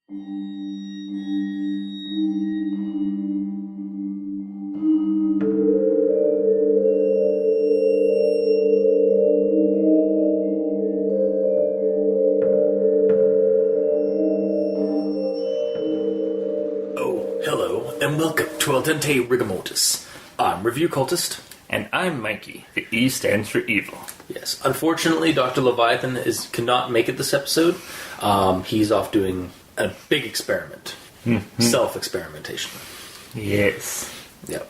Hello, and welcome to Al Dente Rigamortis. I'm Review Cultist. And I'm Mikey. The E stands for evil. Yes, unfortunately, Dr. Leviathan cannot make it this episode. He's off doing a big experiment. Self-experimentation. Yes. Yep.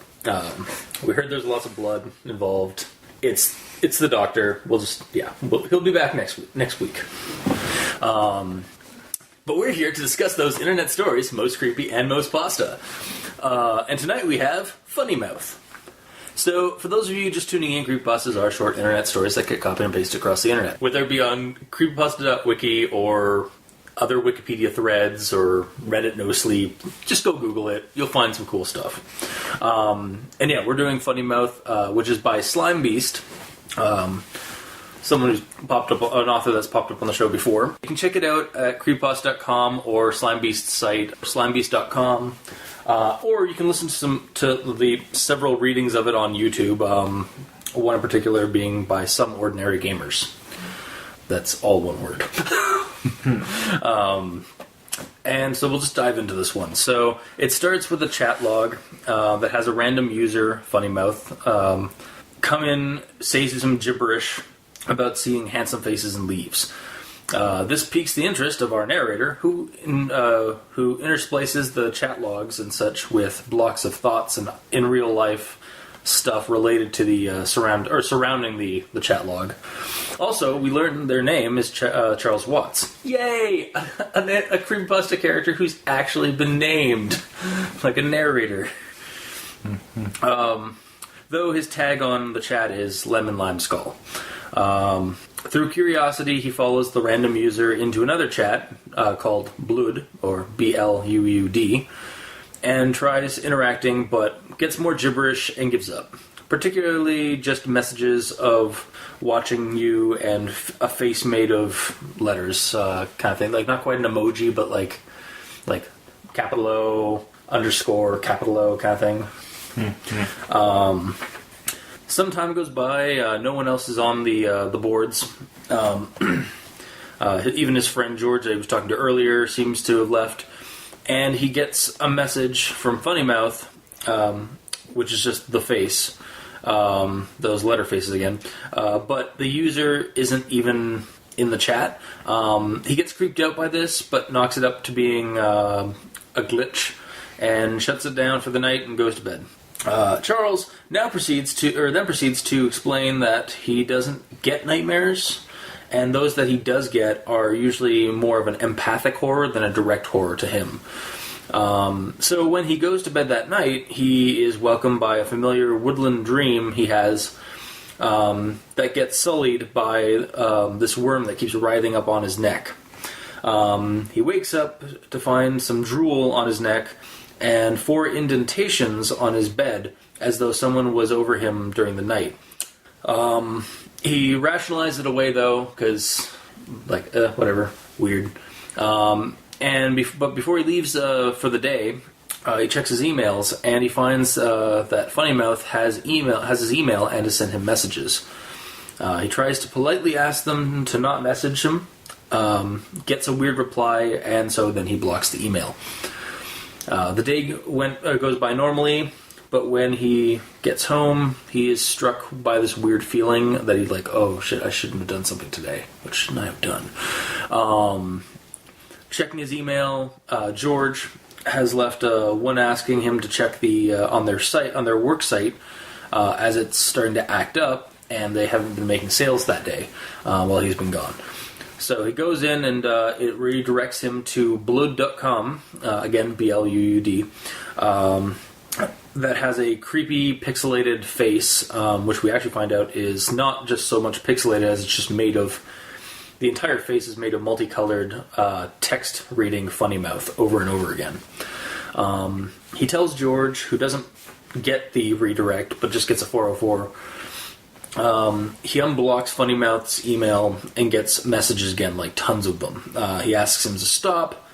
We heard there's lots of blood involved. It's the doctor. He'll be back next week. But we're here to discuss those internet stories, most creepy and most pasta. And tonight we have Funnymouth. So, for those of you just tuning in, creepypastas are short internet stories that get copied and pasted across the internet. Whether it be on creepypasta.wiki or other Wikipedia threads or Reddit No Sleep, just go Google it. You'll find some cool stuff. We're doing Funnymouth, which is by Slimebeast. Someone who's popped up, an author that's popped up on the show before. You can check it out at creepypasta.com or Slimebeast's site, slimebeast.com. Or you can listen to the several readings of it on YouTube, one in particular being by Some Ordinary Gamers. That's all one word. And so we'll just dive into this one. So it starts with a chat log that has a random user, Funnymouth, come in, say some gibberish about seeing handsome faces and leaves. This piques the interest of our narrator, who intersplices the chat logs and such with blocks of thoughts and in real life stuff related to the surrounding the chat log. Also, we learn their name is Charles Watts. Yay! A creepypasta character who's actually been named, like a narrator. Though his tag on the chat is Lemon Lime Skull. Through curiosity, he follows the random user into another chat called Blood, or B-L-U-U-D, and tries interacting, but gets more gibberish and gives up. Particularly just messages of watching you and a face made of letters, kind of thing. Like, not quite an emoji, but like capital O, underscore, capital O kind of thing. Some time goes by, no one else is on the boards. Even his friend George that he was talking to earlier seems to have left. And he gets a message from Funnymouth, which is just the face. Those letter faces again. But the user isn't even in the chat. He gets creeped out by this, but knocks it up to being a glitch and shuts it down for the night and goes to bed. Charles then proceeds to explain that he doesn't get nightmares, and those that he does get are usually more of an empathic horror than a direct horror to him. So when he goes to bed that night, he is welcomed by a familiar woodland dream he has that gets sullied by this worm that keeps writhing up on his neck. He wakes up to find some drool on his neck and 4 indentations on his bed, as though someone was over him during the night. He rationalized it away, though, because, whatever, weird. But before he leaves for the day, he checks his emails, and he finds that Funnymouth has his email and has sent him messages. He tries to politely ask them to not message him, gets a weird reply, and so then he blocks the email. The day goes by normally, but when he gets home, he is struck by this weird feeling that he's like, oh shit, I shouldn't have done something today. What shouldn't I have done? Checking his email, George has left one asking him to check on their work site, as it's starting to act up, and they haven't been making sales that day while he's been gone. So he goes in and it redirects him to blood.com, again, B-L-U-U-D, that has a creepy pixelated face, which we actually find out is not just so much pixelated as it's just made of, the entire face is made of multicolored text reading Funnymouth over and over again. He tells George, who doesn't get the redirect, but just gets a 404, he unblocks Funnymouth's email and gets messages again, like tons of them. He asks him to stop,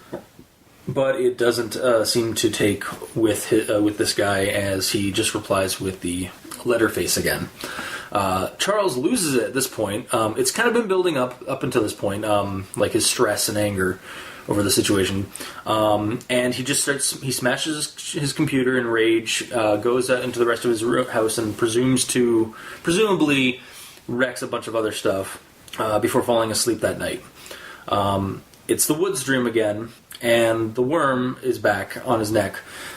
but it doesn't seem to take with this guy, as he just replies with the Letterface again. Charles loses it at this point. It's kind of been building up until this point, like his stress and anger over the situation. And he just he smashes his computer in rage, goes out into the rest of his house, and presumably wrecks a bunch of other stuff before falling asleep that night. It's the Woods dream again, and the worm is back on his neck.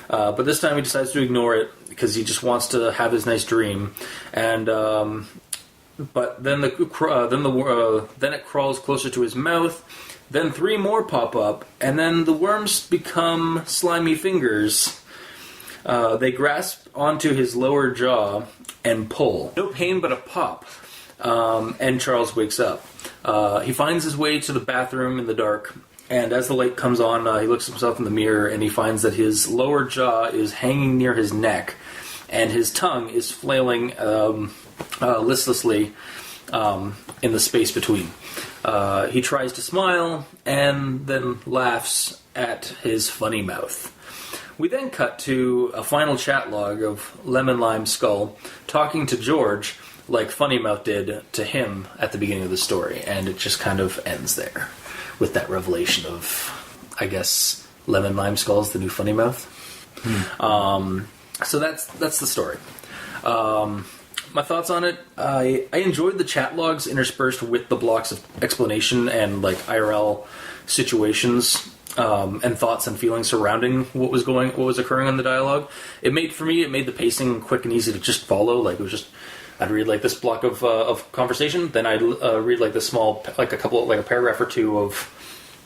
But this time he decides to ignore it because he just wants to have his nice dream. And but then then it crawls closer to his mouth. Then 3 more pop up, and then the worms become slimy fingers. They grasp onto his lower jaw and pull. No pain but a pop. And Charles wakes up. He finds his way to the bathroom in the dark, and as the light comes on, he looks himself in the mirror, and he finds that his lower jaw is hanging near his neck, and his tongue is flailing listlessly in the space between. He tries to smile, and then laughs at his funny mouth. We then cut to a final chat log of Lemon Lime Skull talking to George like Funnymouth did to him at the beginning of the story, and it just kind of ends there with that revelation of, I guess, Lemon Lime Skull's the new Funnymouth. So that's the story. My thoughts on it, I enjoyed the chat logs interspersed with the blocks of explanation and like IRL situations and thoughts and feelings surrounding what was occurring in the dialogue. It made the pacing quick and easy to just follow. Like it was just, I'd read like this block of conversation, then I'd read like this small, like a paragraph or two of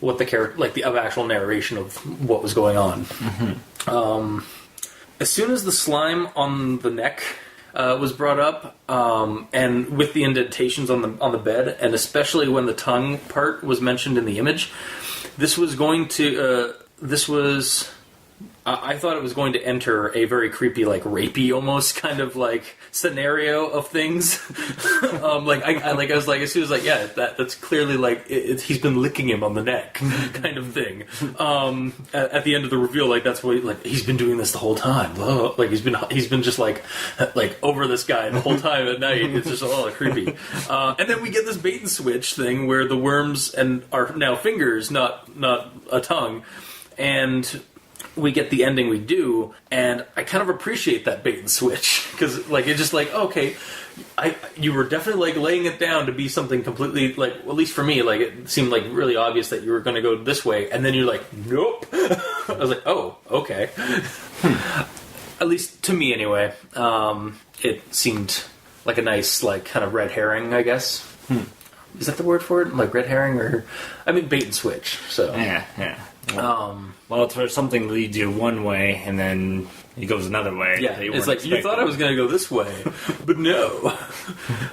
what the character, like the actual narration of what was going on. Mm-hmm. As soon as the slime on the neck was brought up, and with the indentations on the bed, and especially when the tongue part was mentioned in the image, I thought it was going to enter a very creepy, like rapey almost kind of like scenario of things. I was like, as soon as like, yeah, that's clearly like he's been licking him on the neck, kind of thing. At the end of the reveal, like that's what he's been doing this the whole time. Like he's been just like over this guy the whole time at night. It's just creepy. And then we get this bait and switch thing where the worms are now fingers, not a tongue, and we get the ending we do, and I kind of appreciate that bait and switch, because like it's just like, okay, you were definitely like laying it down to be something completely, like, at least for me, like it seemed like really obvious that you were going to go this way, and then you're like, nope. I was like, oh, okay. At least to me anyway. It seemed like a nice, like, kind of red herring, I guess. Is that the word for it? Like red herring, or I mean bait and switch. So yeah. Well, it's where something leads you one way and then it goes another way. Yeah, it's like you thought I was going to go this way, but no.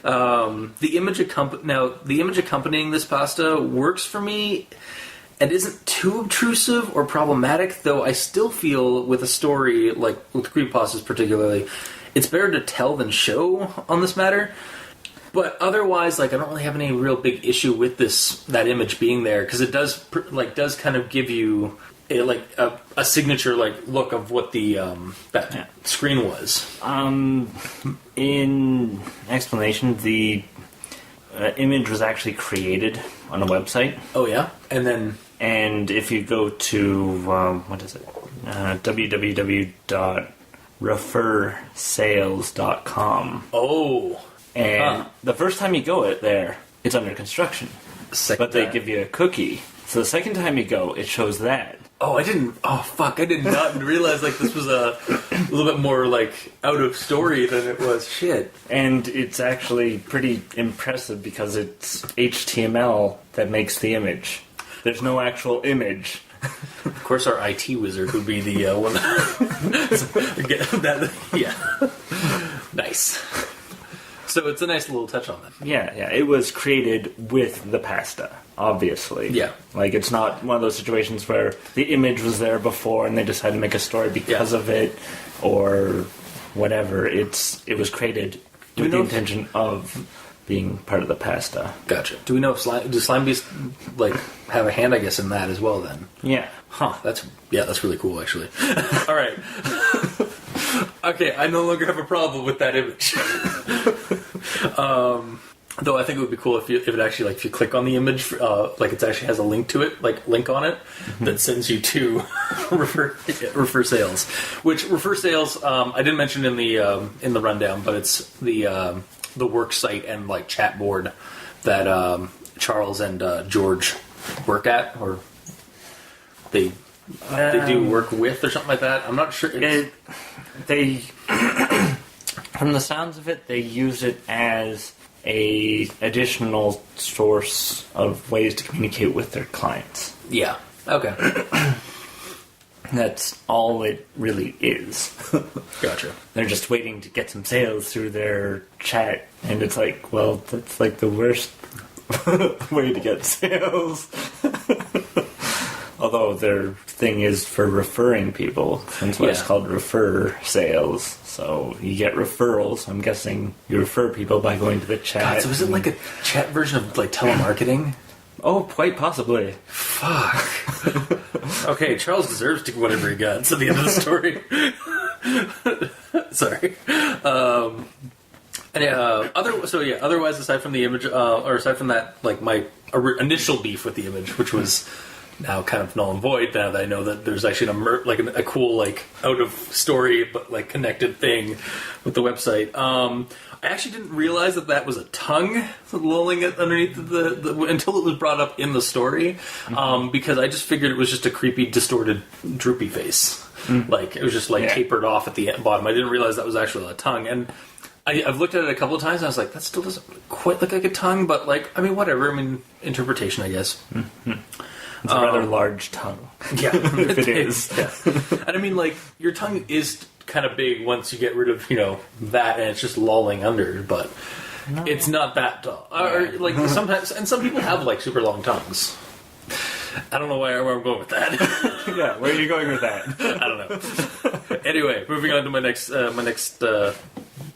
The image accompanying this pasta works for me and isn't too obtrusive or problematic. Though I still feel with a story like with creepypastas particularly, it's better to tell than show on this matter. But otherwise, like, I don't really have any real big issue with that image being there, because it does kind of give you a signature look of what the screen was. In explanation, the image was actually created on a website. Oh yeah, and if you go to what is it, www.refersales.com. Oh. And the first time you go there, it's under construction. But they give you a cookie. So the second time you go, it shows that. Oh, I did not realize like this was a little bit more like out of story than it was. Shit. And it's actually pretty impressive because it's HTML that makes the image. There's no actual image. Of course, our IT wizard would be the one. Yeah. Nice. So it's a nice little touch on that. Yeah. It was created with the pasta, obviously. Yeah. Like, it's not one of those situations where the image was there before and they decided to make a story because of it, or whatever. It was created with the intention of being part of the pasta. Gotcha. Do we know if does Slimebeast, like, have a hand, I guess, in that as well, then? Yeah. That's really cool, actually. All right. Okay, I no longer have a problem with that image. Though I think it would be cool if it actually, like, if you click on the image, like, it actually has a link to it, like, link on it, that sends you to refer sales. Which refer sales, I didn't mention in the rundown, but it's the work site and, like, chat board that Charles and George work at, or they do work with, or something like that. I'm not sure. They, from the sounds of it, they use it as a additional source of ways to communicate with their clients. Yeah. Okay. That's all it really is. Gotcha. They're just waiting to get some sales through their chat, and it's like, well, that's like the worst way to get sales. Although their thing is for referring people, that's why it's called refer sales. So you get referrals. I'm guessing you refer people by going to the chat. God, so is it like a chat version of, like, telemarketing? Oh, quite possibly. Fuck. Okay, Charles deserves to get whatever he got at the end of the story. Sorry. Otherwise, aside from the image, or aside from that, like, my initial beef with the image, which was now kind of null and void, now that I know that there's actually a cool, like, out of story but, like, connected thing with the website. I actually didn't realize that was a tongue lolling it underneath until it was brought up in the story, because I just figured it was just a creepy, distorted, droopy face. Like, it was just, like, tapered off at the bottom. I didn't realize that was actually a tongue, and I've looked at it a couple of times, and I was like, that still doesn't quite look like a tongue, but, like, I mean, whatever. I mean, interpretation, I guess. It's a rather large tongue. Yeah. If it is. Yeah. And I mean, like, your tongue is kind of big once you get rid of, that, and it's just lolling under, but it's not that tall. Or, like, sometimes, and some people have, like, super long tongues. I don't know where I'm going with that. Yeah, where are you going with that? I don't know. Anyway, moving on to my next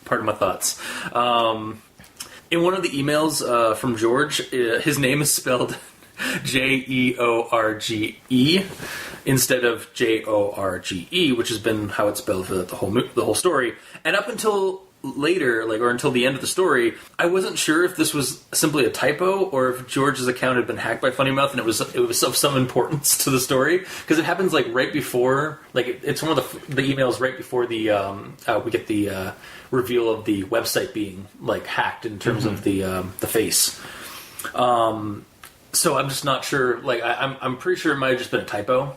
part of my thoughts. In one of the emails from George, his name is spelled Jeorge instead of Jorge, which has been how it's spelled for the whole story. And up until later, or until the end of the story, I wasn't sure if this was simply a typo or if George's account had been hacked by Funnymouth and it was of some importance to the story, because it happens, like, right before, like, it's one of the emails right before the we get the reveal of the website being, like, hacked in terms of the face. So I'm just not sure. Like, I'm pretty sure it might have just been a typo,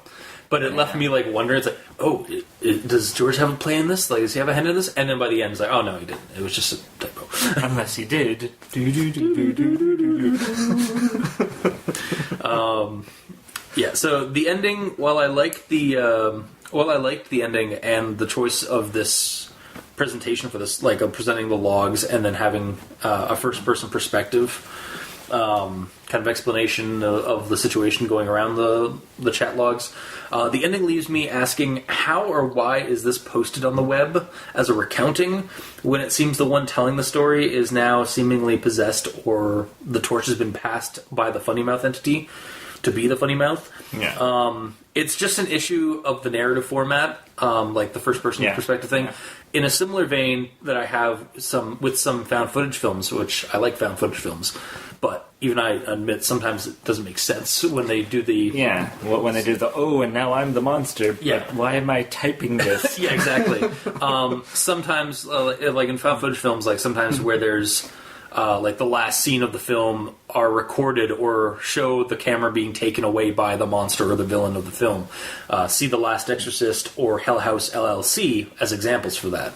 but it left me, like, wondering. It's like, oh, does George have a play in this? Like, does he have a hand in this? And then by the end, it's like, oh no, he didn't. It was just a typo. Unless he did. Yeah. So the ending, while I liked the ending and the choice of this presentation for this, like, of presenting the logs and then having a first-person perspective. Kind of explanation of the situation going around the chat logs. The ending leaves me asking, how or why is this posted on the web as a recounting when it seems the one telling the story is now seemingly possessed, or the torch has been passed by the Funnymouth entity to be the Funnymouth? Yeah. It's just an issue of the narrative format, like the first-person perspective thing. Yeah. In a similar vein that I have with some found footage films, which I like found footage films, but even I admit sometimes it doesn't make sense when they do the... Yeah, when they do the, and now I'm the monster, but why am I typing this? Yeah, exactly. Sometimes, like in found footage films, like sometimes where there's... like the last scene of the film are recorded or show the camera being taken away by the monster or the villain of the film. See The Last Exorcist or Hell House LLC as examples for that.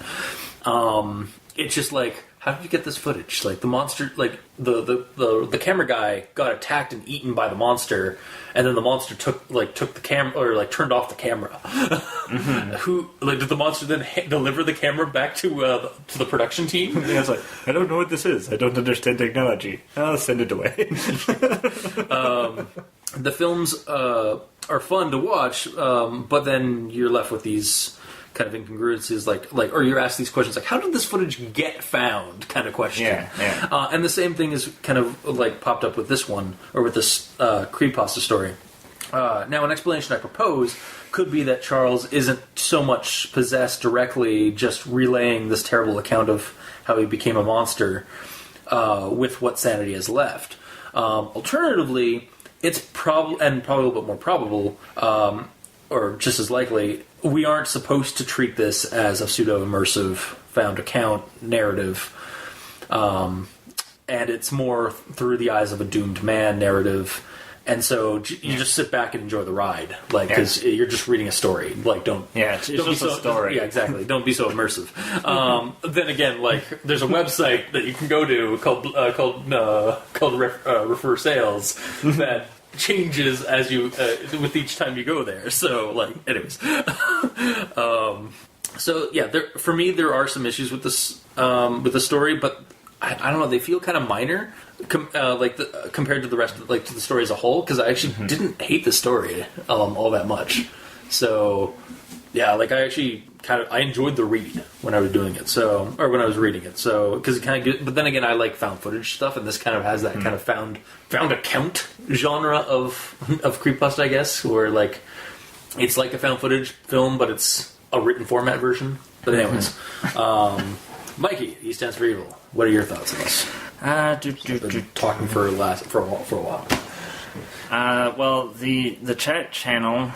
It's just like, how did you get this footage? Like, the monster, like, the camera guy got attacked and eaten by the monster, and then the monster took the camera, or, like, turned off the camera. Did the monster then deliver the camera back to the production team? Yeah, it's like, I don't know what this is. I don't understand technology. I'll send it away. The films are fun to watch, but then you're left with these kind of incongruencies, or you're asked these questions like, how did this footage get found, kind of question. Yeah. And the same thing is kind of like popped up with this one, or with this creepypasta story, Now, an explanation I propose could be that Charles isn't so much possessed directly, just relaying this terrible account of how he became a monster with what sanity is left. Alternatively, it's probably a little bit more probable, or just as likely, we aren't supposed to treat this as a pseudo-immersive found account narrative, and it's more through the eyes of a doomed man narrative. And so you just sit back and enjoy the ride, because you're just reading a story. Don't it's don't just a story. Yeah, exactly. Don't be so immersive. Then again, there's a website that you can go to called Refer Sales that changes as you with each time you go there. So, anyways. So yeah, for me there are some issues with this with the story, but I don't know. They feel kind of minor, compared to the rest, to the story as a whole. Because I actually didn't hate the story all that much. So yeah, I actually I enjoyed the read when I was doing it. So, or when I was reading it. So because it kind of, but then again, I like found footage stuff, and this kind of has that kind of found account genre of creepypasta, I guess, where it's like a found footage film, but it's a written format version. But anyways, Mikey, E stands for evil. What are your thoughts on this? I've been talking for a while. Well, the chat channel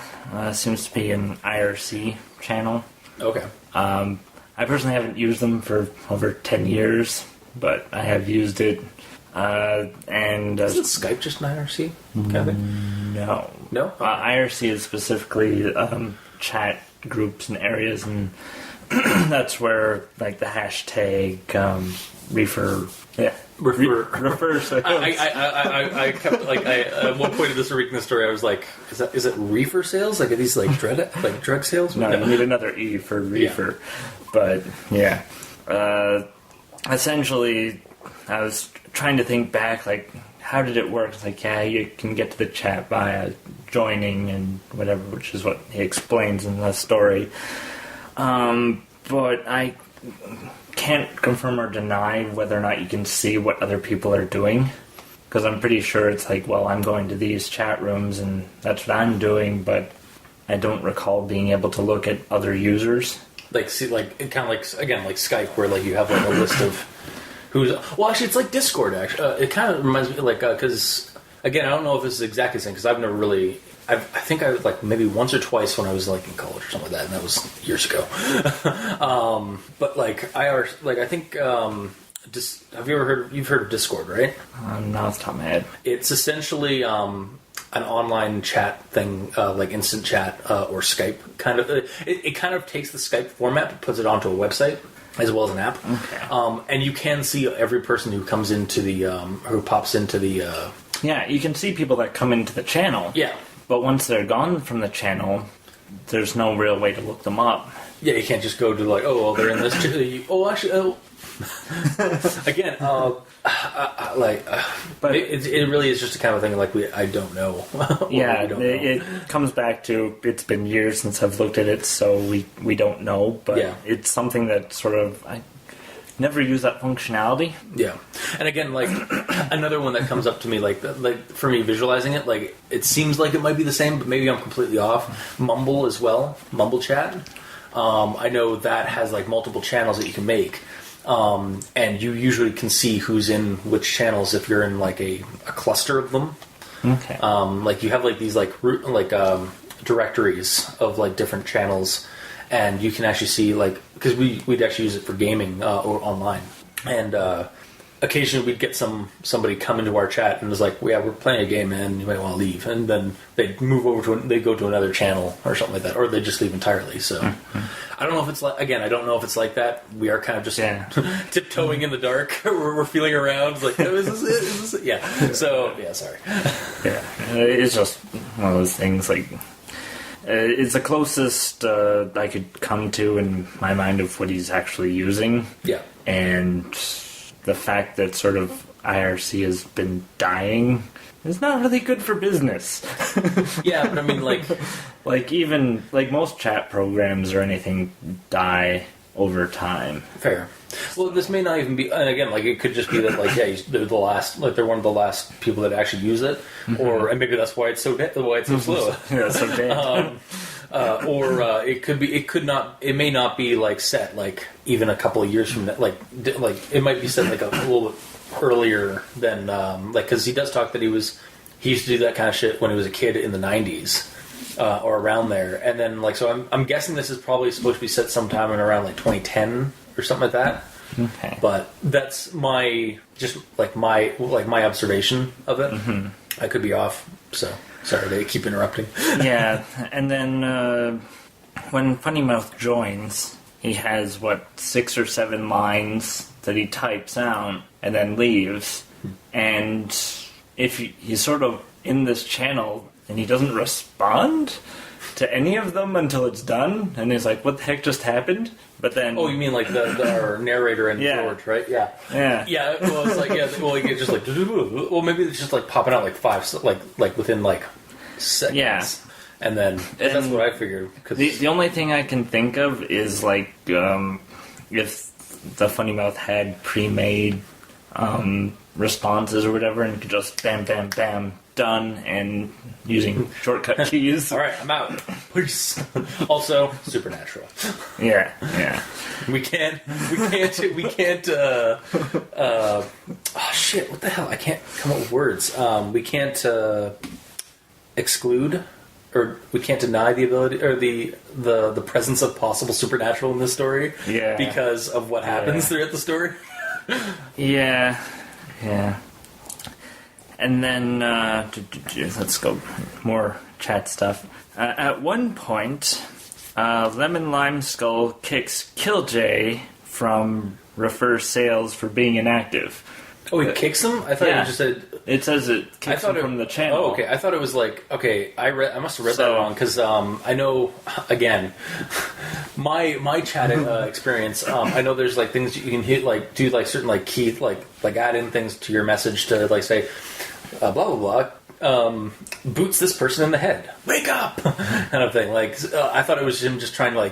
seems to be an IRC channel. Okay. I personally haven't used them for over 10 years, but I have used it. And isn't Skype just an IRC kind of thing? No. No? IRC is specifically chat groups and areas, and that's where the hashtag refer sales. I kept at one point in this reading the story, I was like, is it reefer sales? Are these drug sales? No, you need another E for reefer. Yeah. But yeah, essentially, I was trying to think back, how did it work? It's you can get to the chat via joining and whatever, which is what he explains in the story. But I can't confirm or deny whether or not you can see what other people are doing. Because I'm pretty sure it's I'm going to these chat rooms and that's what I'm doing, but I don't recall being able to look at other users. Kind of like Skype, where you have a list of who's. Well, actually, it's like Discord. Actually, it kind of reminds me because again, I don't know if this is exactly the same because I've never really. I think I maybe once or twice when I was in college or something like that, and that was years ago. But I think have you ever heard? You've heard of Discord, right? Not off the top of my head. It's essentially an online chat thing, like instant chat or Skype kind of. It kind of takes the Skype format but puts it onto a website as well as an app. Okay. And you can see every person who comes into the who pops into the. Yeah, you can see people that come into the channel. Yeah. But once they're gone from the channel, there's no real way to look them up. Yeah, you can't just go to they're in this. Again, but it really is just a kind of thing I don't know. It comes back to it's been years since I've looked at it, so we don't know. But it's something that sort of I never use that functionality. Yeah, and again, another one that comes up to me, for me visualizing it, it seems like it might be the same, but maybe I'm completely off. Mumble as well, Mumble chat. I know that has multiple channels that you can make, and you usually can see who's in which channels if you're in a cluster of them. Okay. You have these directories of different channels. And you can actually see, because we'd actually use it for gaming or online. And occasionally we'd get somebody come into our chat and was we're playing a game, man, you might want to leave. And then they'd move over they'd go to another channel or something like that. Or they'd just leave entirely. So I don't know if it's I don't know if it's like that. We are kind of just tiptoeing in the dark. We're feeling around. Is this it? Is this it? Yeah. So, yeah, sorry. Yeah. It's just one of those things, it's the closest I could come to in my mind of what he's actually using. Yeah. And the fact that sort of IRC has been dying is not really good for business. Yeah, but I mean, even most chat programs or anything die over time. Fair. Well, this may not even be, and again, like it could just be that, like, yeah, they're the last, like they're one of the last people that actually use it, or and maybe that's why it's so slow. Yeah, so dead. It may not be like set like even a couple of years from now, like it might be set like a little bit earlier than like, because he does talk that he used to do that kind of shit when he was a kid in the 90s. Or around there, and then like, so I'm guessing this is probably supposed to be set sometime in around like 2010 or something like that. Okay. But that's my observation of it. Mm-hmm. I could be off, so sorry to keep interrupting. Yeah, and then when Funnymouth joins, he has 6 or 7 lines that he types out and then leaves, and if he's sort of in this channel. And he doesn't respond to any of them until it's done. And he's like, what the heck just happened? But then... Oh, you mean like our narrator and George, right? Yeah. Yeah. Yeah, well, it's like, yeah, well, it's just like... Well, maybe it's just like popping out like 5... Like within like seconds. Yeah. And then... that's what I figured. Cause the only thing I can think of is like... if the Funnymouth had pre-made responses or whatever and could just bam, bam, bam... done and using shortcut keys. All right, I'm out. Peace. Also, supernatural. Yeah. We can't. Oh shit! What the hell? I can't come up with words. We can't exclude, or we can't deny the ability or the presence of possible supernatural in this story. Yeah. Because of what happens throughout the story. Yeah. And then, let's go more chat stuff. At one point, Lemon Lime Skull kicks Killjay from refer sales for being inactive. Oh, he kicks him? I thought you just said... It says it kicks him from the channel. Oh, okay. I thought it was like... Okay, I must have read that wrong, because I know, again, my chat experience, I know there's like things you can hit, like, do like certain like key, like add in things to your message to like say, blah, blah, blah, boots this person in the head. Wake up! Kind of thing. Like, I thought it was him just trying to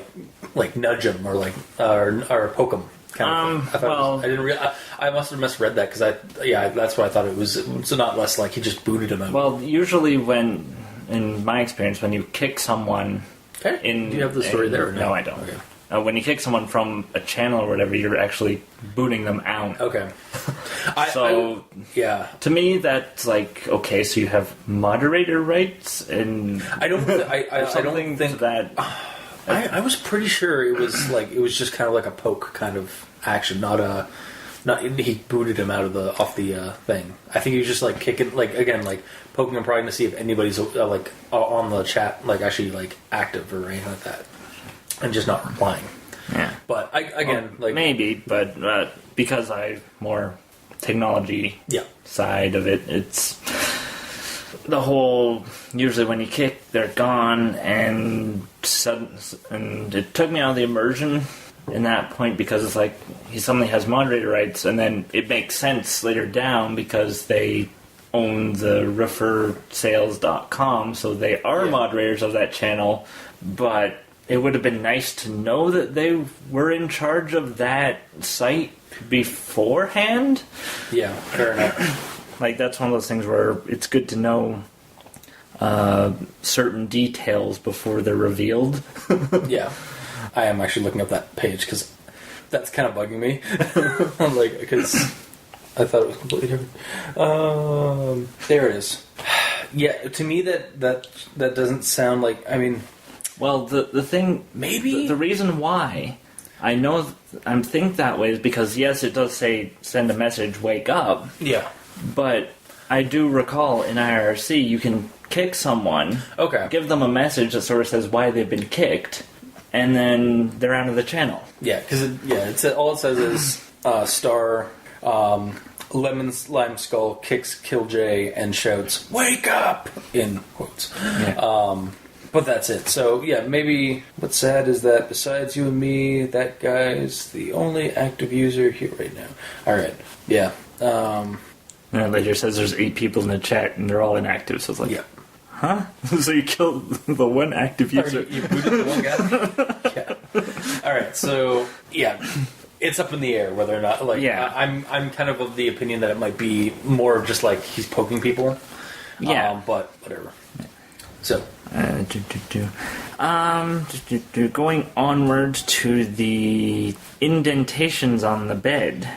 like nudge him or like, or poke him. Kind of thing. I didn't realize. I must have misread that because that's what I thought it was. So not less like he just booted him out. Well, usually in my experience, when you kick someone, do you have the story there? Or no, I don't. Okay. When you kick someone from a channel or whatever, you're actually booting them out. Okay. To me, that's like, okay, so you have moderator rights, and I don't think that. I was pretty sure it was just kind of like a poke kind of action, not he booted him off the thing. I think he was just like kicking, like again, like poking him, probably to see if anybody's like on the chat, like actually like active or anything like that, and just not replying. Yeah, but maybe, but because I more technology side of it, it's the whole. Usually, when you kick, they're gone, and it took me out of the immersion in that point because it's like he suddenly has moderator rights, and then it makes sense later down because they own the refersales.com, so they are moderators of that channel, but it would have been nice to know that they were in charge of that site beforehand. Yeah, fair enough. Like, that's one of those things where it's good to know certain details before they're revealed. Yeah. I am actually looking up that page because that's kind of bugging me. I'm like, because I thought it was completely different. There it is. Yeah, to me that doesn't sound like. I mean, well, the thing, maybe the reason why I think that way is because yes, it does say send a message, wake up. Yeah, but I do recall in IRC you can kick someone, give them a message that sort of says why they've been kicked, and then they're out of the channel. Yeah, because all it says is star Lemon Lime Skull kicks Killjay and shouts "Wake up!" in quotes. Yeah. But that's it. So yeah, maybe what's sad is that besides you and me, that guy's the only active user here right now. All right. Yeah. And it later says there's 8 people in the chat and they're all inactive. So it's like, huh? So you killed the one active user. You booted the one guy? Yeah. All right, so yeah, it's up in the air whether or not. Like, I'm kind of the opinion that it might be more of just like he's poking people. Yeah, but whatever. So, going onward to the indentations on the bed.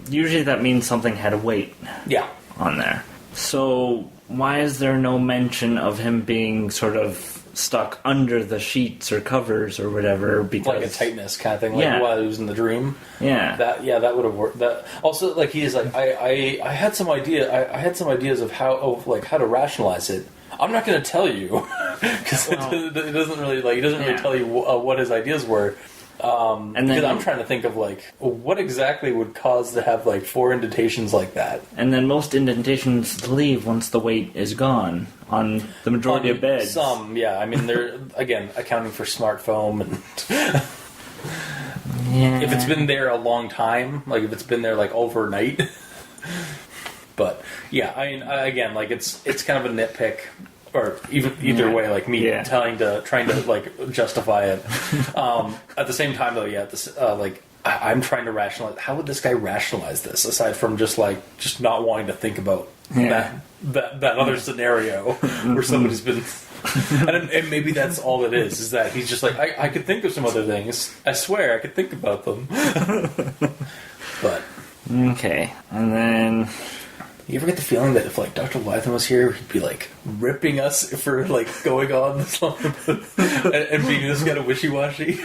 Usually that means something had a weight. Yeah. On there. So why is there no mention of him being sort of stuck under the sheets or covers or whatever? Because like a tightness kind of thing, like while he was in the dream. Yeah. That would have worked. That also, like, he is like, I had some idea. I had some ideas of how to rationalize it. I'm not going to tell you because it doesn't really he doesn't really tell you what his ideas were. And then, because I'm trying to think of like what exactly would cause to have like 4 indentations like that. And then most indentations leave once the weight is gone on the majority of beds. Some, yeah. I mean, they're again accounting for smart foam and if it's been there a long time, like if it's been there like overnight. But yeah, I mean, again, like it's kind of a nitpick. Or either way, like me trying to like justify it. At the same time, though, I'm trying to rationalize. How would this guy rationalize this aside from just not wanting to think about that other scenario where somebody's been. And maybe that's all it is. Is that he's just like I could think of some other things. I swear I could think about them. But okay, and then. You ever get the feeling that if like Dr. Lytham was here, he'd be like ripping us for like going on this long and being this kind of wishy-washy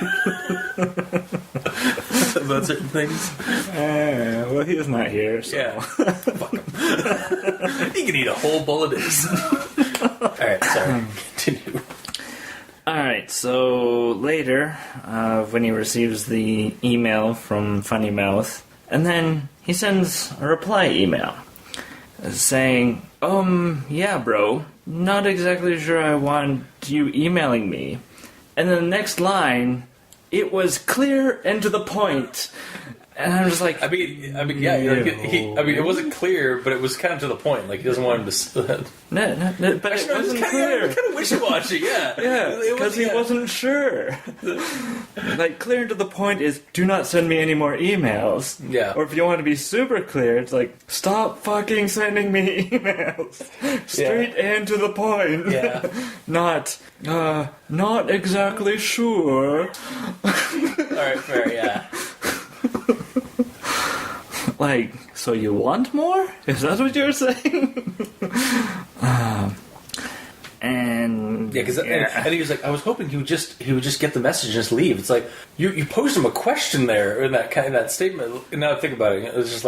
about certain things? Well, he is not here, so... Yeah. Fuck him. He can eat a whole bowl of this. Alright, sorry. Continue. Alright, so later, when he receives the email from Funnymouth, and then he sends a reply email. Saying, yeah, bro, not exactly sure I want you emailing me. And then the next line, it was clear and to the point. And I was like, I mean, yeah, it wasn't clear, but it was kind of to the point. Like, he doesn't want him to... No, but actually, it wasn't clear. It was kind of wishy-washy, yeah. Yeah, because he wasn't sure. Like, clear and to the point is, do not send me any more emails. Yeah. Or if you want to be super clear, it's like, stop fucking sending me emails. Straight and to the point. Yeah. Not exactly sure. Alright, fair, yeah. Like, so you want more? Is that what you're saying? And yeah, because and he was like, I was hoping he would just get the message and just leave. It's like you posed him a question there in that statement. And now I think about it, it's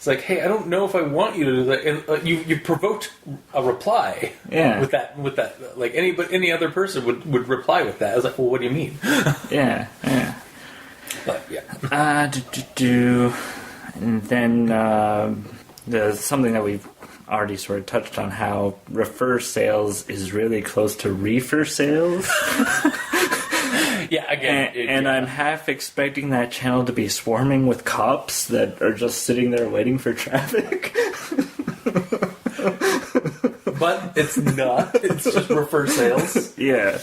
like, hey, I don't know if I want you to do that. And, you provoked a reply. Yeah. With that, like any other person would reply with that. I was like, well, what do you mean? Yeah. But yeah. And then there's something that we've already sort of touched on, how refer sales is really close to reefer sales. Yeah, again. And I'm half expecting that channel to be swarming with cops that are just sitting there waiting for traffic. But it's not. It's just refer sales. Yeah.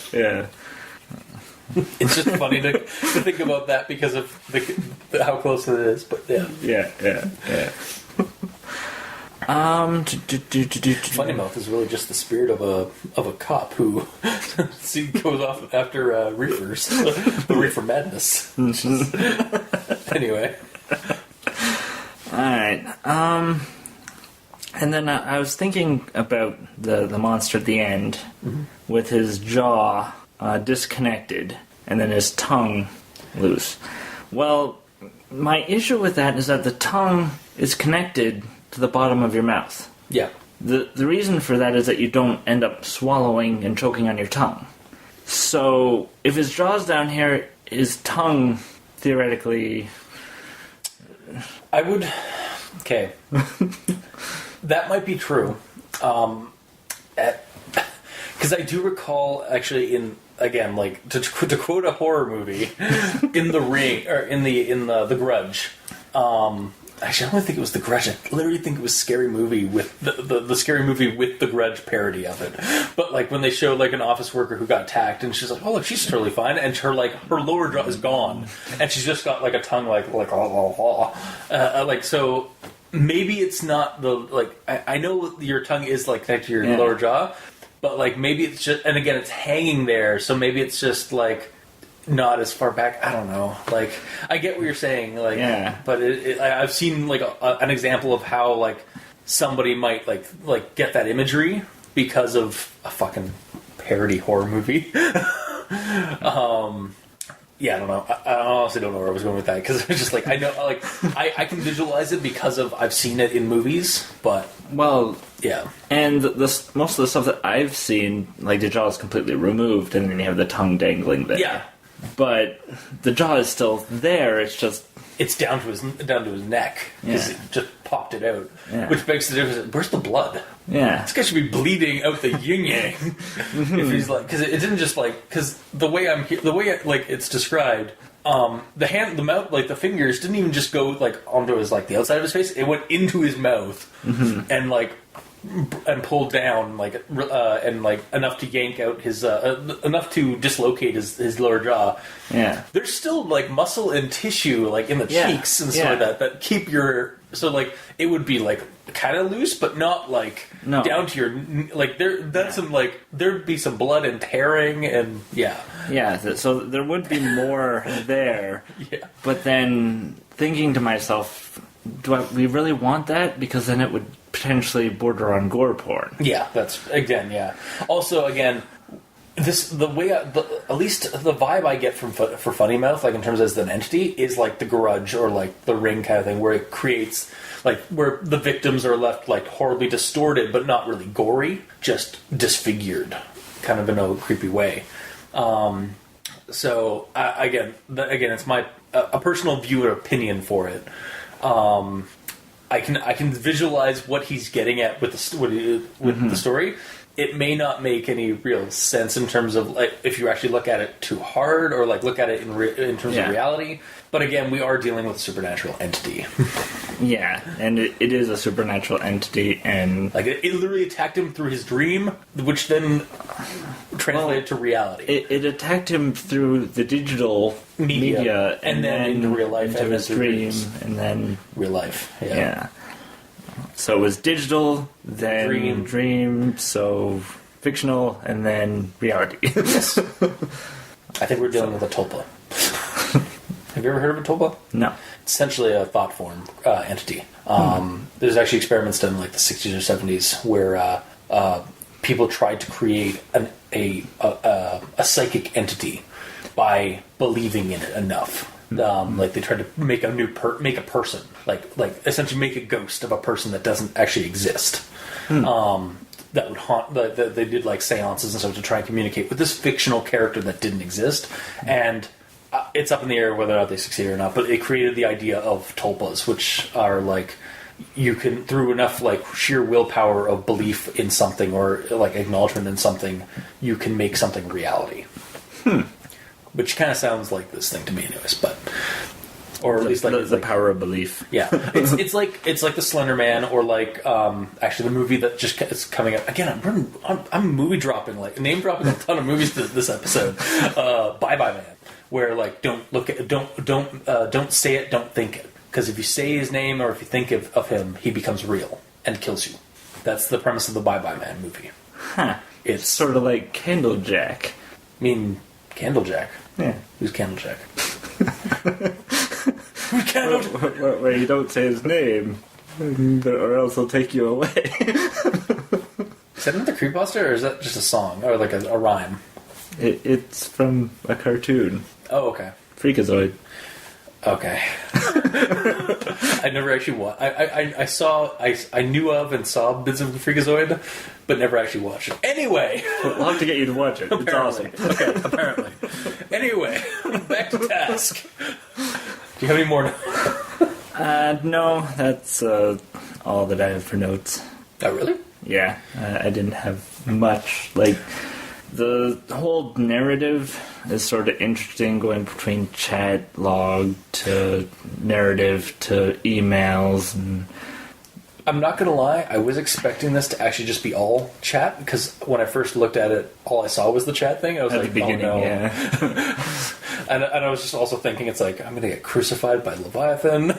It's just funny to think about that because of how close it is, but yeah. Yeah. Funnymouth is really just the spirit of a cop who goes off after reefers, the reefer madness. Anyway, all right. And then I was thinking about the monster at the end, with his jaw disconnected and then his tongue loose. Well, my issue with that is that the tongue is connected to the bottom of your mouth. Yeah. The reason for that is that you don't end up swallowing and choking on your tongue. So, if his jaw's down here, his tongue, theoretically... Okay. That might be true. Because I do recall, actually, to quote a horror movie, in The Ring, or in the Grudge, Actually, I don't think it was The Grudge. I literally think it was Scary Movie with the Scary Movie with The Grudge parody of it. But like when they show like an office worker who got attacked, and she's like, "Oh, look, she's totally fine," and her lower jaw is gone, and she's just got like a tongue like like so. Maybe it's not the like. I know your tongue is like connected to your lower jaw, but like maybe it's just. And again, it's hanging there, so maybe it's just like. Not as far back. I don't know. Like, I get what you're saying. Like, but I've seen like an example of how like somebody might like get that imagery because of a fucking parody horror movie. Yeah, I don't know. I honestly don't know where I was going with that because it's just like I know, like I can visualize it because of I've seen it in movies, but yeah. And most of the stuff that I've seen, like the jaw is completely removed, and then you have the tongue dangling there. Yeah. But the jaw is still there. It's just down to his neck because it just popped it out, which begs the difference. Where's the blood? Yeah, this guy should be bleeding out the yin yang. If he's like, because it didn't just like because the way it's described, the hand, the mouth, like the fingers didn't even just go like onto his like the outside of his face. It went into his mouth and like. And pulled down and like enough to yank out his enough to dislocate his lower jaw. Yeah, there's still like muscle and tissue like in the cheeks and stuff like that keep your like it would be like kind of loose but not like down to your like there'd be some blood and tearing and so there would be more there. But then thinking to myself, we really want that? Because then it would potentially border on gore porn. Yeah, that's also again the way at least the vibe I get for Funnymouth, like in terms as an entity, is like the Grudge or like the Ring kind of thing, where it creates like where the victims are left like horribly distorted but not really gory, just disfigured, kind of in a creepy way. So again, it's my a personal view and opinion for it. I can visualize what he's getting at with the story. It may not make any real sense in terms of like if you actually look at it too hard or like look at it in terms of reality. But again, we are dealing with a supernatural entity. Yeah, and it is a supernatural entity, and like it literally attacked him through his dream, which then translated to reality. It attacked him through the digital media and then into real life, into his dream, and then real life. Yeah. So it was digital, then dream, so fictional, and then reality. Yes. I think we're dealing with a tulpa. Have you ever heard of a tulpa? No. It's essentially a thought form entity. There's actually experiments done in like the 60s or 70s where people tried to create a psychic entity by believing in it enough. Like they tried to make a make a person, like essentially make a ghost of a person that doesn't actually exist. That would haunt. They did like seances and stuff to try and communicate with this fictional character that didn't exist, and it's up in the air whether or not they succeeded or not. But it created the idea of tulpas, which are like you can through enough like sheer willpower of belief in something or like acknowledgement in something, you can make something reality. Which kind of sounds like this thing to me, anyways. But or at least like the power of belief. Yeah, it's like the Slender Man, or like actually the movie that just is coming up again. I'm movie dropping, like name dropping a ton of movies this episode. Bye Bye Man, where like don't say it, don't think it, because if you say his name or if you think of him, he becomes real and kills you. That's the premise of the Bye Bye Man movie. It's sort of like Candlejack. I mean, Candlejack. Yeah. Who's Candlejack? Where you don't say his name, or else he'll take you away. Is that another creepypasta, or is that just a song, or like a rhyme? It's from a cartoon. Oh, okay. Freakazoid. Okay. I never actually watched. I knew of and saw bits of the Freakazoid, but never actually watched it. Anyway, we'll have to get you to watch it. It's awesome. Okay, apparently. Anyway, back to task. Do you have any more? No, that's all that I have for notes. Oh, really? Yeah, I didn't have much. Like, The whole narrative is sort of interesting, going between chat log to narrative to emails. And I'm not gonna lie, I was expecting this to actually just be all chat, because when I first looked at it, all I saw was the chat thing. I was at like, the beginning, oh no. yeah. And I was just also thinking, it's like, I'm gonna get crucified by Leviathan.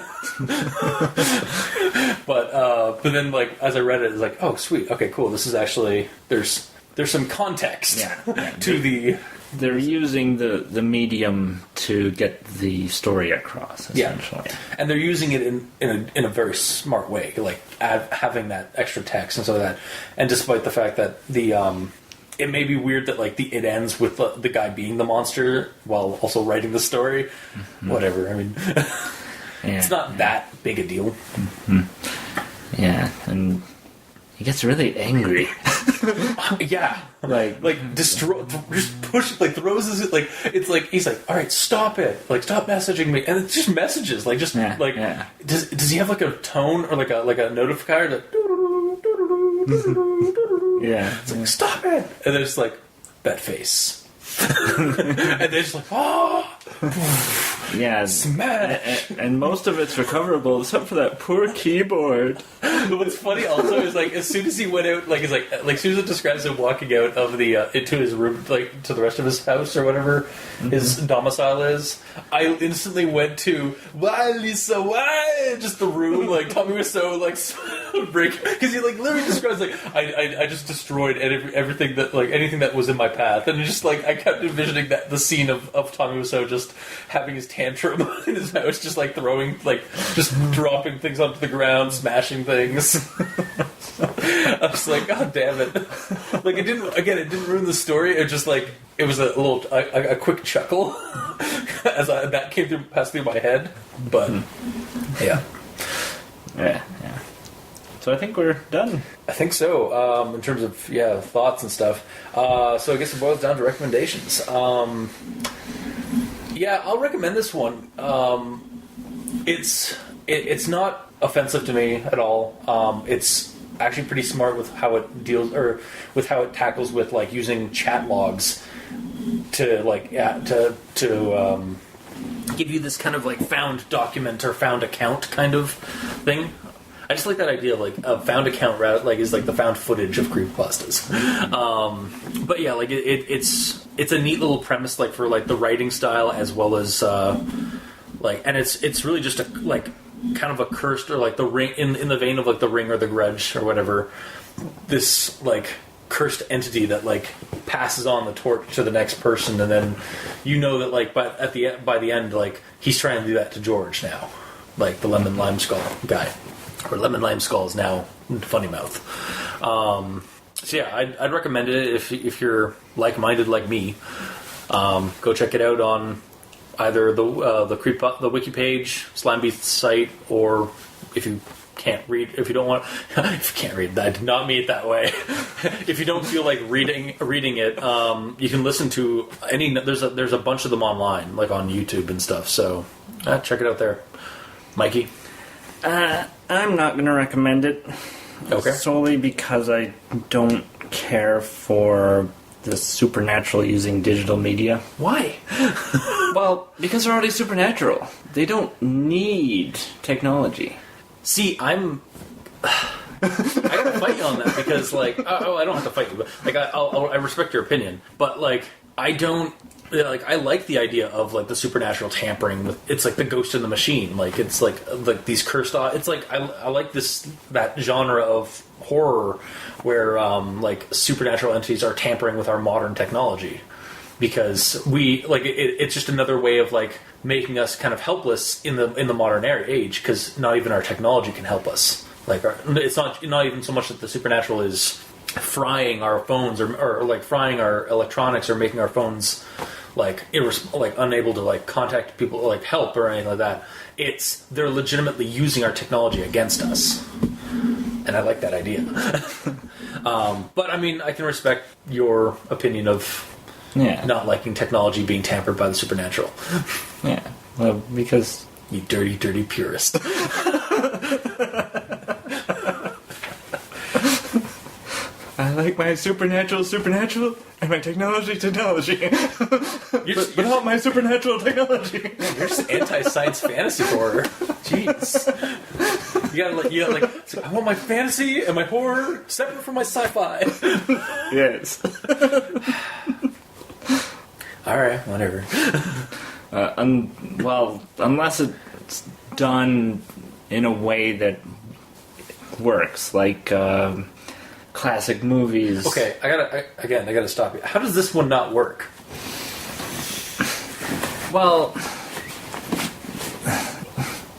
But then, like, as I read it, it's like, oh sweet, okay, cool. This is actually, there's some context to the. They're using the medium to get the story across, essentially. Yeah. And they're using it in a very smart way, like having that extra text and so that. And despite the fact that it may be weird that like it ends with the guy being the monster while also writing the story. Mm-hmm. Whatever. I mean, it's not that big a deal. Mm-hmm. Yeah, and he gets really angry. Yeah, like destroy, just push, like throws his, like it's like he's like, all right, stop it, like stop messaging me, and it's just messages, like just does he have like a tone or like a notifier that it's like stop it, and there's like that face. And they're just like, oh, yeah, smash, and most of it's recoverable except for that poor keyboard. What's funny also is like as soon as he went out, like it's like as soon as it describes him walking out of the into his room, like to the rest of his house or whatever his domicile is, I instantly went to why Lisa, why just the room, like Tommy was so like break, because he like literally describes like I just destroyed everything that, like anything that was in my path, and just like I kept envisioning that the scene of Tommy Wiseau just having his tantrum in his house, just like throwing, like just dropping things onto the ground, smashing things. I was like, God damn it! Like it didn't ruin the story. It just like it was a quick chuckle as that passed through my head. But yeah. So I think we're done. I think so, in terms of thoughts and stuff. So I guess it boils down to recommendations. I'll recommend this one. It's not offensive to me at all. It's actually pretty smart with how it deals, or with how it tackles with like using chat logs to give you this kind of like found document or found account kind of thing. I just like that idea of like a found account route, like is like the found footage of creepypastas. But yeah, like it's a neat little premise, like for like the writing style as well as like, and it's really just a like kind of a cursed, or like the ring in the vein of like the Ring or the Grudge or whatever. This like cursed entity that like passes on the torch to the next person, and then you know that like by the end like he's trying to do that to George now, like the Lemon Lime Skull guy. Or Lemon Lime Skull is now Funnymouth. So yeah, I'd recommend it if you're like-minded like me. Go check it out on either the wiki page, Slimebeast's site, or if you can't read, if you don't want, if you can't read, I did not mean it that way. If you don't feel like reading it, you can listen to any. There's a bunch of them online, like on YouTube and stuff. So check it out there, Mikey. I'm not going to recommend it. Okay. Solely because I don't care for the supernatural using digital media. Why? Well, because they're already supernatural. They don't need technology. See, I gotta fight you on that, because like, I don't have to fight you, but like, I respect your opinion, but like, I don't. Like, I like the idea of like the supernatural tampering with, it's like the Ghost in the Machine, like it's like these cursed, it's like I like that genre of horror where like supernatural entities are tampering with our modern technology, because we like it's just another way of like making us kind of helpless in the modern age, because not even our technology can help us. Like it's not even so much that the supernatural is frying our phones or like frying our electronics or making our phones like unable to like contact people or like help or anything like that. They're legitimately using our technology against us, and I like that idea. But I mean, I can respect your opinion of not liking technology being tampered by the supernatural. Yeah, well, because you dirty, dirty purist. I like my supernatural, and my technology. but not my supernatural technology. You're just anti-science fantasy horror. Jeez. You gotta like, I want my fantasy and my horror separate from my sci-fi. Yes. Alright, whatever. Unless it's done in a way that works, like classic movies. Okay, I gotta stop you. How does this one not work? Well,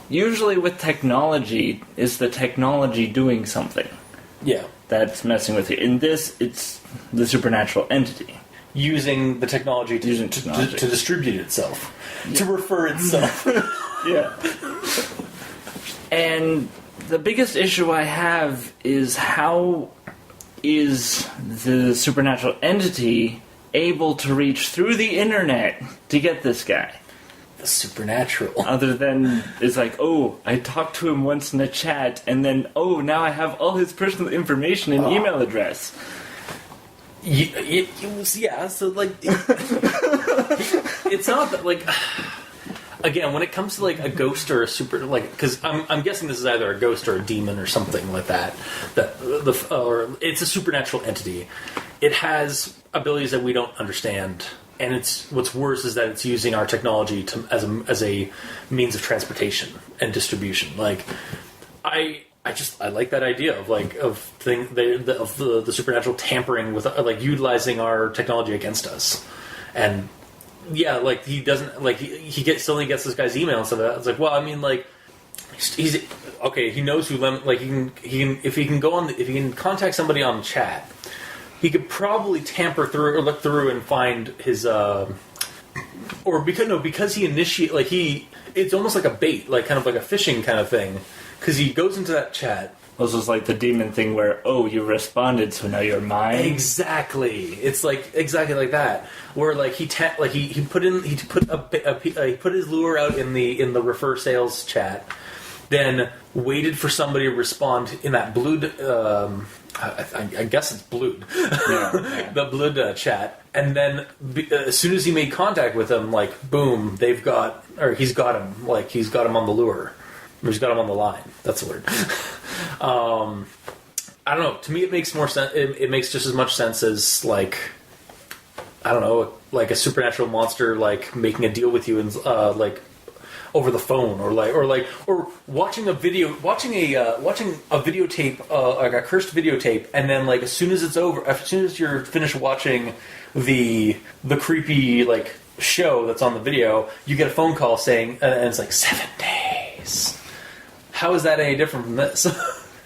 usually with technology, is the technology doing something Yeah. that's messing with you? In this, it's the supernatural entity. Using the technology to distribute itself. To refer itself. Yeah. And the biggest issue I have is how is the supernatural entity able to reach through the internet to get this guy? The supernatural. Other than, it's like, oh, I talked to him once in a chat, and then, oh, now I have all his personal information and email address. Yeah, so like... it's not that, like... Again, when it comes to like a ghost or a super, like, because I'm guessing this is either a ghost or a demon or something like that. Or it's a supernatural entity. It has abilities that we don't understand, and it's what's worse is that it's using our technology as a means of transportation and distribution. Like, I like that idea of like the supernatural tampering with like utilizing our technology against us, and. Yeah, like he doesn't like he suddenly gets this guy's email and stuff. Like that. It's like, well, I mean, like he's okay. He knows who like he can if he can go on if he can contact somebody on chat, he could probably tamper through or look through and find his because he initiate like it's almost like a bait, like kind of like a fishing kind of thing, because he goes into that chat. This was like the demon thing where, oh, you responded, so now you're mine. Exactly, it's like exactly like that. Where like he put his lure out in the refer sales chat, then waited for somebody to respond in that blued. I guess it's blued, yeah. The blued chat, and then as soon as he made contact with him, like boom, he's got him, like he's got him on the lure. He's got him on the line. That's the word. I don't know. To me, it makes more sense. It makes just as much sense as like, I don't know, like a supernatural monster like making a deal with you and like over the phone, or watching a videotape, like a cursed videotape, and then like as soon as it's over, as soon as you're finished watching the creepy like show that's on the video, you get a phone call saying, and it's like 7 days. How is that any different from this?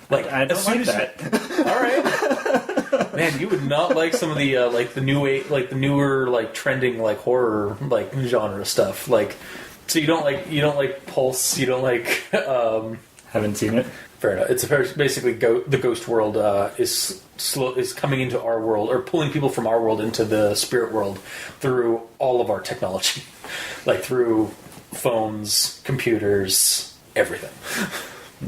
Like, I don't like that. All right, man, you would not like some of the the newer like trending like horror like genre stuff. Like, so you don't like Pulse. You don't like. Haven't seen it. Fair enough. It's basically the ghost world is coming into our world, or pulling people from our world into the spirit world through all of our technology, like through phones, computers. Everything.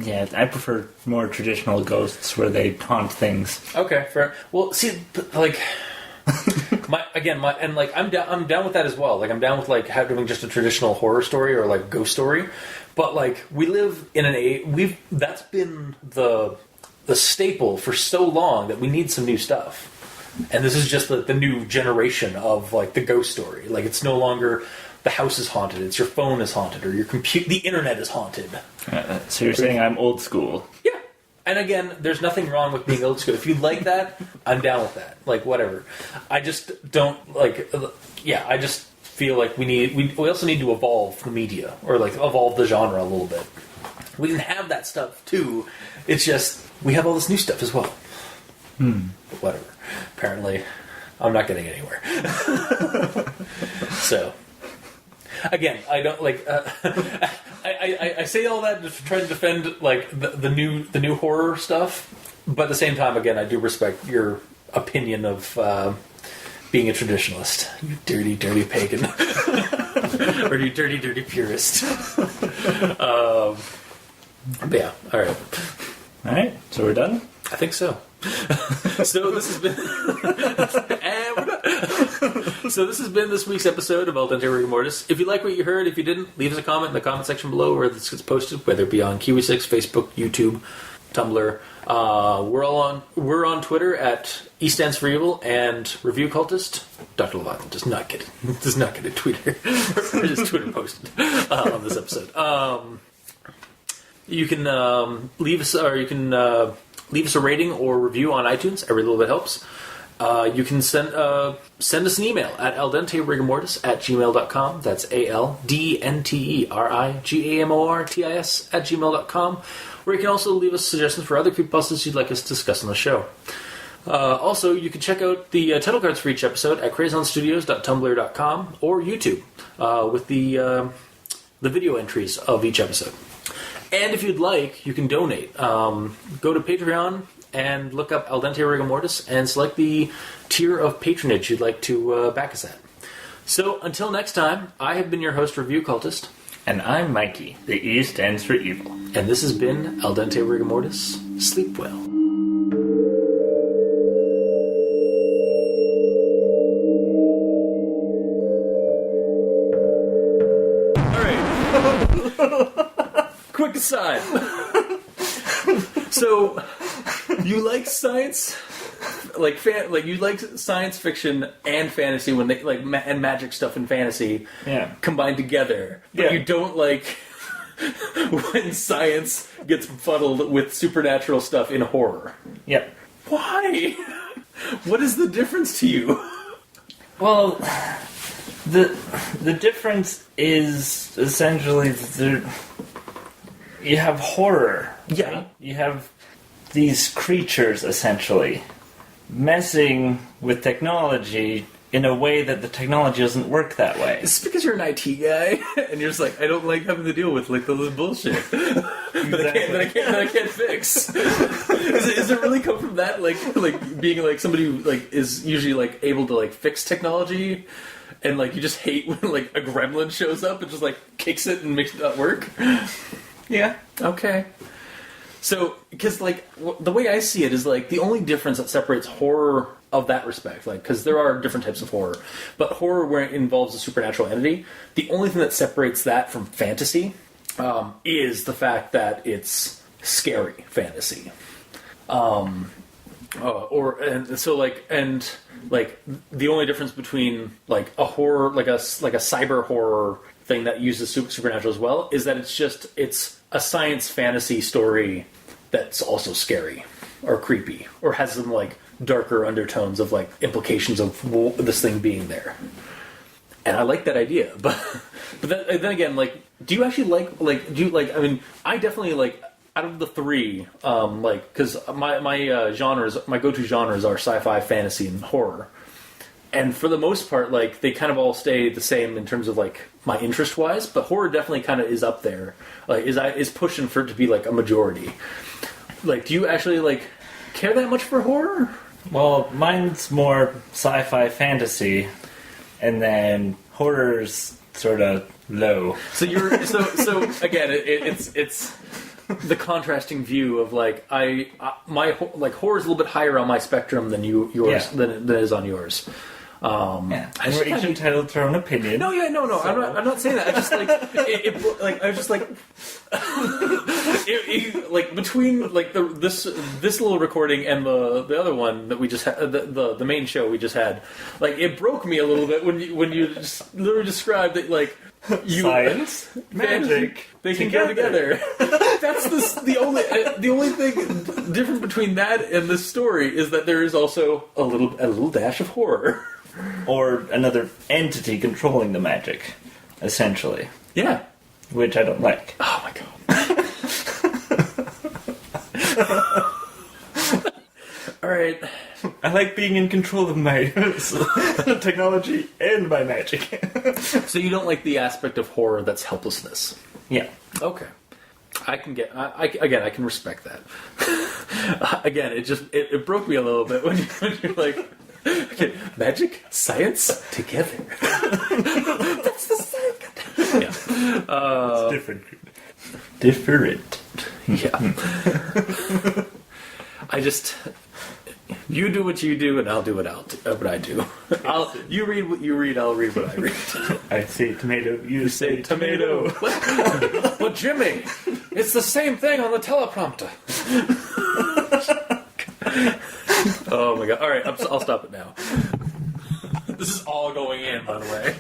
Yeah, I prefer more traditional ghosts where they haunt things. Okay, fair. Well, see, like, I'm down with that as well. Like, I'm down with like having just a traditional horror story or like ghost story, but like we live in that's been the staple for so long that we need some new stuff, and this is just the new generation of like the ghost story. Like, it's no longer. The house is haunted. It's your phone is haunted, or the internet is haunted. So you're saying I'm old school? Yeah. And again, there's nothing wrong with being old school. If you like that, I'm down with that. Like, whatever. I just don't like. Yeah, I just feel like we also need to evolve the media, or like evolve the genre a little bit. We can have that stuff too. It's just we have all this new stuff as well. But whatever. Apparently, I'm not getting anywhere. So. Again, I don't like. I say all that to try to defend like the new horror stuff, but at the same time, again, I do respect your opinion of being a traditionalist. You dirty, dirty pagan, or you dirty, dirty purist. But yeah, all right. All right, so we're done. I think so. So this has been... and we're done. So this has been this week's episode of Al Dente Rigor Mortis. If you like what you heard, if you didn't, leave us a comment in the comment section below where this gets posted, whether it be on Kiwi6, Facebook, YouTube, Tumblr. We're on Twitter at E stands for Evil and Review Cultist. Dr. Leviathan does not get a Twitter or his Twitter posted on this episode. You can leave us a rating or review on iTunes. Every little bit helps. You can send us an email at aldenterigormortis@gmail.com. That's ALDNTERIGAMORTIS@gmail.com. Where you can also leave us suggestions for other creepypastas you'd like us to discuss on the show. Also, you can check out the title cards for each episode at crazonstudios.tumblr.com or YouTube with the video entries of each episode. And if you'd like, you can donate. Go to Patreon and look up Al Dente Rigor Mortis and select the tier of patronage you'd like to back us at. So, until next time, I have been your host, Review Cultist. And I'm Mikey. The E stands for Evil. And this has been Al Dente Rigor Mortis. Sleep well. Quick aside. So, you like science, you like science fiction and fantasy when they and magic stuff and fantasy combined together, but you don't like when science gets fuddled with supernatural stuff in horror. Yep. Why? What is the difference to you? Well, the difference is essentially you have horror. Yeah. Right? You have these creatures, essentially, messing with technology in a way that the technology doesn't work that way. It's because you're an IT guy, and you're just like, I don't like having to deal with all this bullshit that I can't fix. Does it really come from that, like being like somebody who is usually able to fix technology, and you just hate when a gremlin shows up and just kicks it and makes it not work? Yeah. Okay. So, because the way I see it is the only difference that separates horror of that respect, because there are different types of horror, but horror where it involves a supernatural entity, the only thing that separates that from fantasy is the fact that it's scary fantasy. The only difference between a horror, a cyber horror thing that uses supernatural as well, is that it's a science fantasy story that's also scary or creepy or has some darker undertones of implications of this thing being there. And I like that idea, but then again, do you actually I mean, I definitely out of the three, because my genres, my go-to genres are sci-fi, fantasy, and horror. And for the most part, they kind of all stay the same in terms of my interest-wise, but horror definitely kind of is up there, is pushing for it to be a majority. Do you actually care that much for horror? Well, mine's more sci-fi fantasy, and then horror's sort of low. So you're so again, it's the contrasting view of my horror's a little bit higher on my spectrum than yours than it is on yours. And we're each entitled to our own opinion. No. So. I'm not saying that. I just I was just between this little recording and the other one that we just had, the main show we just had, it broke me a little bit when you just literally described that science, magic, they can go together. That's the only thing different between that and this story is that there is also a little dash of horror. Or another entity controlling the magic, essentially. Yeah. Which I don't like. Oh my god. Alright. I like being in control of my technology and my magic. So you don't like the aspect of horror that's helplessness? Yeah. Okay. I can I can respect that. Again, it broke me a little bit when you're okay, magic, science, together. That's the second. Yeah. It's different. Different. Yeah. I You do what you do, and I'll do what I do. You read what you read, I'll read what I read. I say tomato, you say tomato. But Jimmy, it's the same thing on the teleprompter. Oh my god. Alright, I'll stop it now. This is all going in, by the way.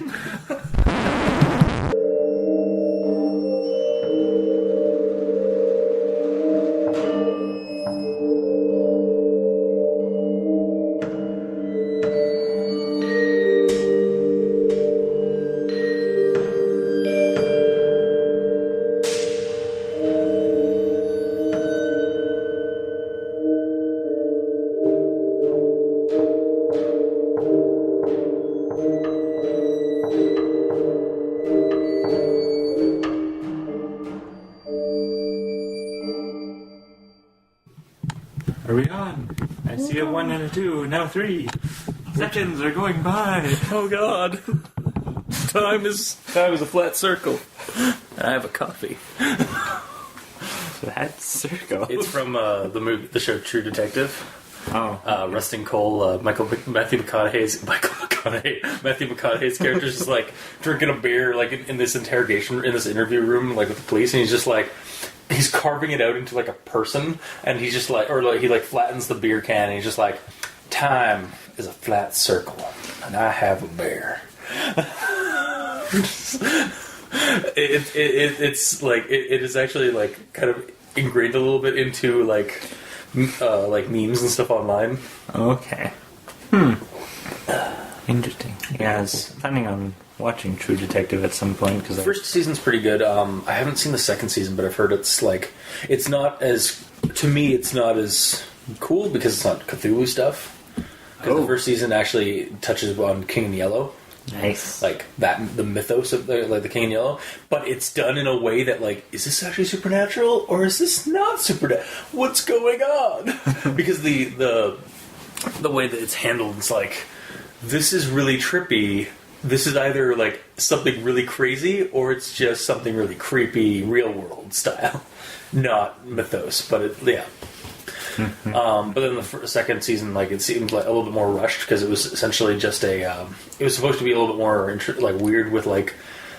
Are we on? I see a 1 and a 2, now 3. Seconds are going by. Oh god. Time is a flat circle. I have a coffee. Flat circle. It's from the show True Detective. Oh. Rustin Cole, Matthew McConaughey's character is just like drinking a beer like in this interview room like with the police, and he's just like he's carving it out into like a person, and he's just like, or like he like flattens the beer can, and he's just like, time is a flat circle, and I have a bear. It's like it is actually like kind of ingrained a little bit into like memes and stuff online. Okay. Interesting. Yeah, I was planning on watching True Detective at some point because the first season's pretty good. I haven't seen the second season, but I've heard it's not as cool because it's not Cthulhu stuff. Because the first season actually touches on King in Yellow. Nice. Like that, the mythos of the King in Yellow, but it's done in a way that like, is this actually supernatural or is this not supernatural? What's going on? Because the way that it's handled, it's like, this is really trippy. This is either like something really crazy or it's just something really creepy, real world style, not mythos. But yeah. But then the second season, like it seemed like a little bit more rushed because it was essentially just it was supposed to be a little bit more like weird with like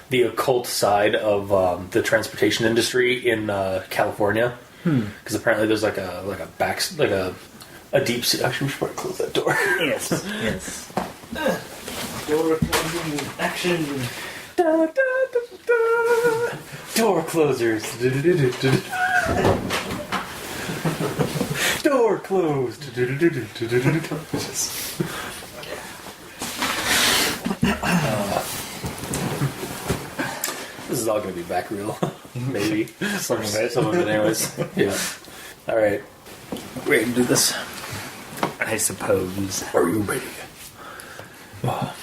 the occult side of the transportation industry in California. Because apparently there's like a deep sea. Actually, we should probably close that door. Yes. Yes. Door closing action. Da, da, da, da. Door closers. Door closed. This is all going to be back real. Maybe. Some of it anyways. Yeah. Alright. Ready to do this? I suppose. Are you ready? Oh.